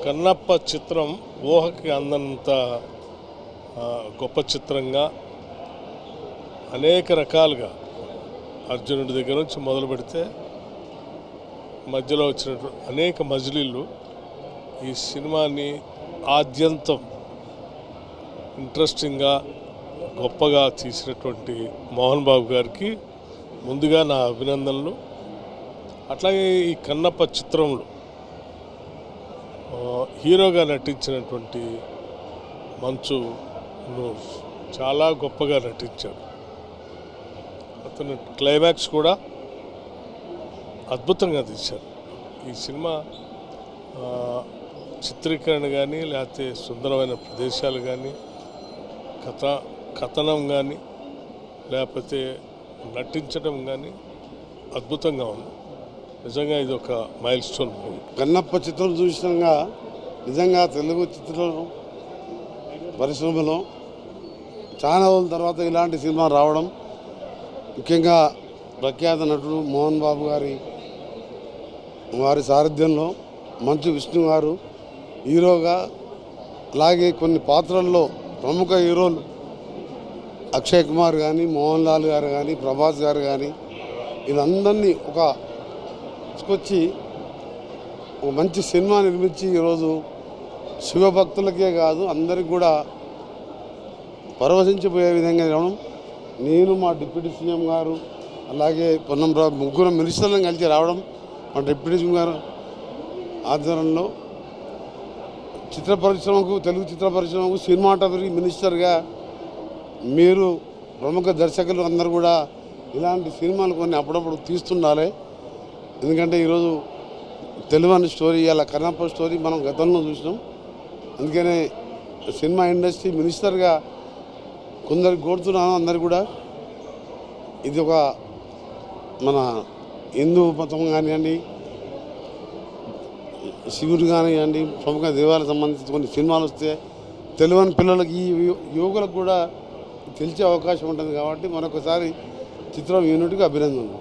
కన్నప్ప చిత్రం ఊహకి అందంత గొప్ప చిత్రంగా అనేక రకాలుగా అర్జునుడి దగ్గర నుంచి మొదలు పెడితే మధ్యలో వచ్చినటువంటి అనేక మజిలీలు ఈ సినిమాని ఆద్యంతం ఇంట్రెస్టింగ్గా గొప్పగా తీసినటువంటి మోహన్ బాబు గారికి ముందుగా నా అభినందనలు. అట్లాగే ఈ కన్నప్ప చిత్రంలో హీరోగా నటించినటువంటి మంచు చాలా గొప్పగా నటించాడు. అతను క్లైమాక్స్ కూడా అద్భుతంగా తీశారు. ఈ సినిమా చిత్రీకరణ కానీ లేకపోతే సుందరమైన ప్రదేశాలు కానీ కథనం కానీ లేకపోతే నటించడం కానీ అద్భుతంగా ఉంది. నిజంగా ఇది ఒక మైల్ స్టోన్ మూవీ. కన్నప్ప చిత్రం చూసినాక నిజంగా తెలుగు చిత్ర పరిశ్రమలో చాలా రోజుల తర్వాత ఇలాంటి సినిమా రావడం, ముఖ్యంగా ప్రఖ్యాత నటుడు మోహన్ బాబు వారి సారథ్యంలో మంచు విష్ణు గారు హీరోగా, అలాగే కొన్ని పాత్రల్లో ప్రముఖ హీరోలు అక్షయ్ కుమార్ కానీ, మోహన్ లాల్ గారు కానీ, ప్రభాస్ గారు కానీ, వీళ్ళందరినీ తీసుకొచ్చి ఒక మంచి సినిమా నిర్మించి ఈరోజు శివభక్తులకే కాదు అందరికి కూడా పరవశించిపోయే విధంగా రావడం, నేను మా డిప్యూటీ సీఎం గారు అలాగే పొన్నంరావు ముగ్గురు మినిస్టర్లను కలిసి రావడం, మా డిప్యూటీ సీఎం గారు ఆధ్వర్యంలో చిత్ర పరిశ్రమకు, తెలుగు చిత్ర పరిశ్రమకు సినిమాటోగ్రఫీ మినిస్టర్గా మీరు ప్రముఖ దర్శకులు అందరూ కూడా ఇలాంటి సినిమాలు కొన్ని అప్పుడప్పుడు తీస్తుండాలి. ఎందుకంటే ఈరోజు తెలుగు స్టోరీ, అలా కన్నప్ప స్టోరీ మనం గతంలో చూసినాం. అందుకనే సినిమా ఇండస్ట్రీ మినిస్టర్గా కొందరికి కోరుతున్నాను, అందరు కూడా ఇది ఒక మన హిందూ మతం కానివ్వండి, శివుడు కానివ్వండి, ప్రముఖ దేవాలకు సంబంధించి కొన్ని సినిమాలు వస్తే తెలియని పిల్లలకి, ఈ యువకులకు కూడా తెలిసే అవకాశం ఉంటుంది. కాబట్టి మరొకసారి చిత్రం యూనిట్కి అభినందనలు.